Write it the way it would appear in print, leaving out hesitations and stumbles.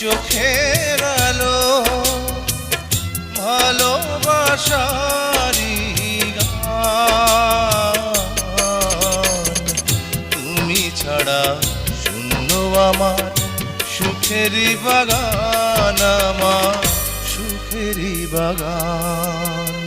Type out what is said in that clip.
চোখের আলো ভালোবাসারি গান। তুমি ছাড়া শূন্য আমার সুখেরই বাগান, আমার সুখেরই বাগান।